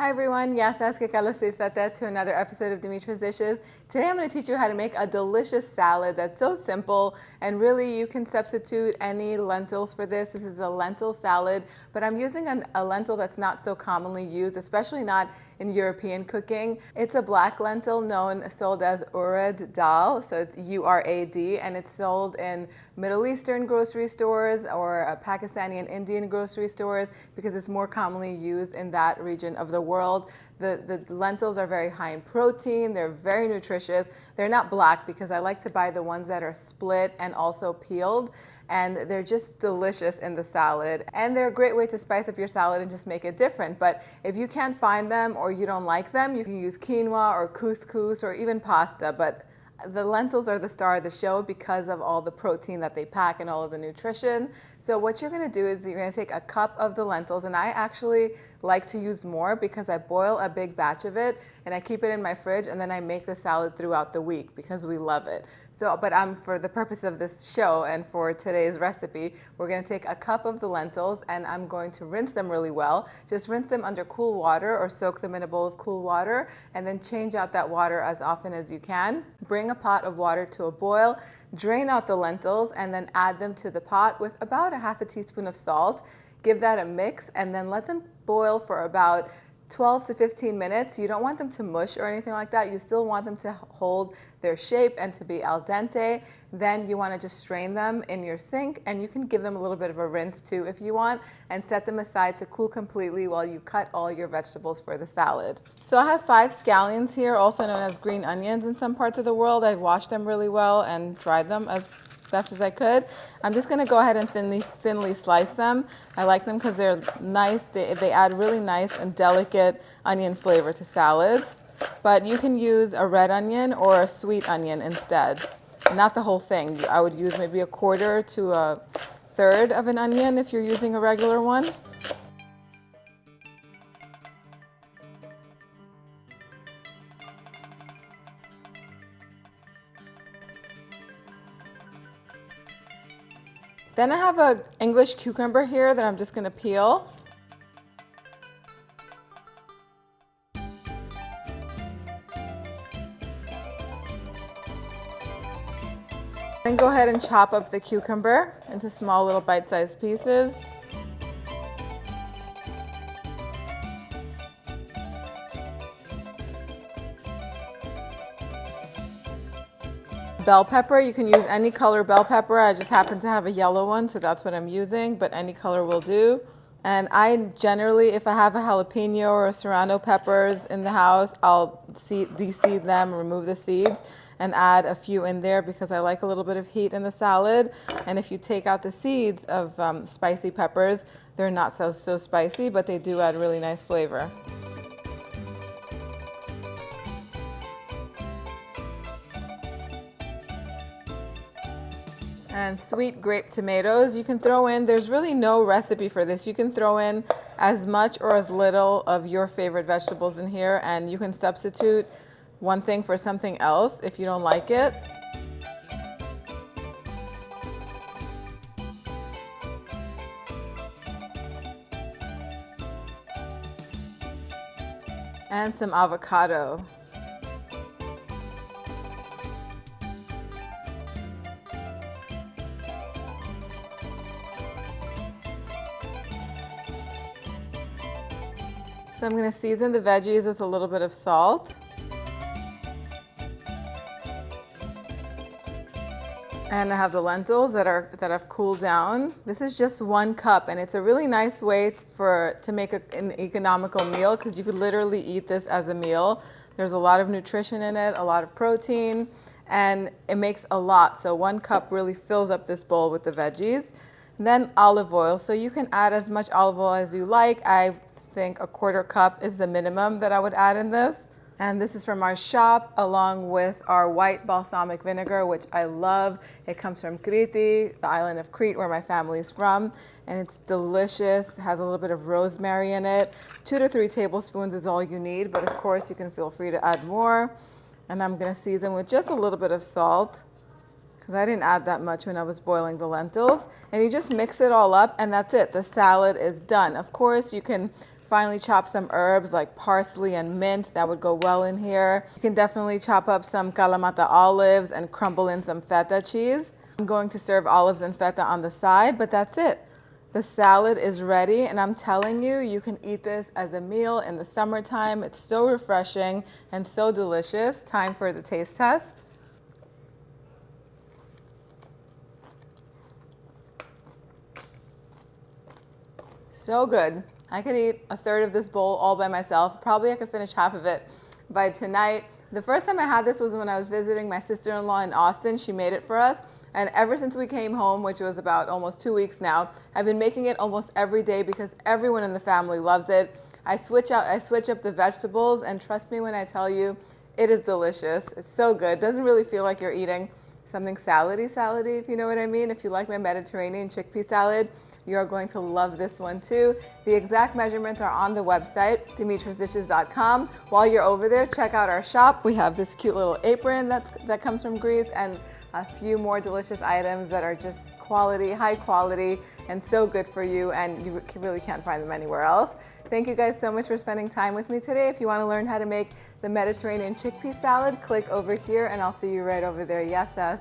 Hi everyone, yasas que kalos irtate to another episode of Dimitra's Dishes. Today I'm going to teach you how to make a delicious salad that's so simple, and really you can substitute any lentils for this. This is a lentil salad, but I'm using a lentil that's not so commonly used, especially not in European cooking. It's a black lentil sold as Urad Daal, so it's U-R-A-D, and it's sold in Middle Eastern grocery stores or Pakistani and Indian grocery stores because it's more commonly used in that region of the world. The lentils are very high in protein, they're very nutritious. They're not black because I like to buy the ones that are split and also peeled, and they're just delicious in the salad. And they're a great way to spice up your salad and just make it different. But if you can't find them or you don't like them, you can use quinoa or couscous or even pasta. But the lentils are the star of the show because of all the protein that they pack and all of the nutrition. So what you're going to do is you're going to take a cup of the lentils, and I actually like to use more because I boil a big batch of it and I keep it in my fridge, and then I make the salad throughout the week because we love it. So, but for the purpose of this show and for today's recipe, we're going to take a cup of the lentils and I'm going to rinse them really well. Just rinse them under cool water or soak them in a bowl of cool water, and then change out that water as often as you can. Bring a pot of water to a boil, drain out the lentils, and then add them to the pot with about a half a teaspoon of salt. Give that a mix and then let them boil for about 12 to 15 minutes. You don't want them to mush or anything like that. You still want them to hold their shape and to be al dente. Then you want to just strain them in your sink, and you can give them a little bit of a rinse too if you want, and set them aside to cool completely while you cut all your vegetables for the salad. So I have 5 scallions here, also known as green onions in some parts of the world. I washed them really well and dried them as best as I could. I'm just going to go ahead and thinly slice them. I like them because they're nice. They add really nice and delicate onion flavor to salads. But you can use a red onion or a sweet onion instead. Not the whole thing. I would use maybe a quarter to a third of an onion if you're using a regular one. Then I have an English cucumber here that I'm just going to peel. Then go ahead and chop up the cucumber into small little bite-sized pieces. Bell pepper, you can use any color bell pepper. I just happen to have a yellow one, so that's what I'm using, but any color will do. And I generally, if I have a jalapeno or a serrano peppers in the house, I'll de-seed them, remove the seeds, and add a few in there because I like a little bit of heat in the salad. And if you take out the seeds of spicy peppers, they're not so spicy, but they do add really nice flavor. And sweet grape tomatoes you can throw in. There's really no recipe for this. You can throw in as much or as little of your favorite vegetables in here, and you can substitute one thing for something else if you don't like it. And some avocado. So I'm going to season the veggies with a little bit of salt. And I have the lentils that have cooled down. This is just 1 cup, and it's a really nice way to make an economical meal because you could literally eat this as a meal. There's a lot of nutrition in it, a lot of protein, and it makes a lot. So 1 cup really fills up this bowl with the veggies. And then olive oil. So you can add as much olive oil as you like. I think a 1/4 cup is the minimum that I would add in this. And this is from our shop, along with our white balsamic vinegar, which I love. It comes from Crete, the island of Crete, where my family is from. And it's delicious. It has a little bit of rosemary in it. 2 to 3 tablespoons is all you need, but of course you can feel free to add more. And I'm going to season with just a little bit of salt, because I didn't add that much when I was boiling the lentils. And you just mix it all up, and that's it. The salad is done. Of course, you can finely chop some herbs like parsley and mint. That would go well in here. You can definitely chop up some kalamata olives and crumble in some feta cheese. I'm going to serve olives and feta on the side, but that's it. The salad is ready, and I'm telling you, you can eat this as a meal in the summertime. It's so refreshing and so delicious. Time for the taste test. So good. I could eat a third of this bowl all by myself. Probably I could finish half of it by tonight. The first time I had this was when I was visiting my sister-in-law in Austin. She made it for us. And ever since we came home, which was about almost 2 weeks now, I've been making it almost every day because everyone in the family loves it. I switch up the vegetables, and trust me when I tell you, it is delicious. It's so good. Doesn't really feel like you're eating something salady, if you know what I mean. If you like my Mediterranean chickpea salad, you are going to love this one too. The exact measurements are on the website, dimitrasdishes.com. While you're over there, check out our shop. We have this cute little apron that comes from Greece, and a few more delicious items that are just quality, high quality, and so good for you, and you really can't find them anywhere else. Thank you guys so much for spending time with me today. If you want to learn how to make the Mediterranean chickpea salad, click over here, and I'll see you right over there. Yes, yes.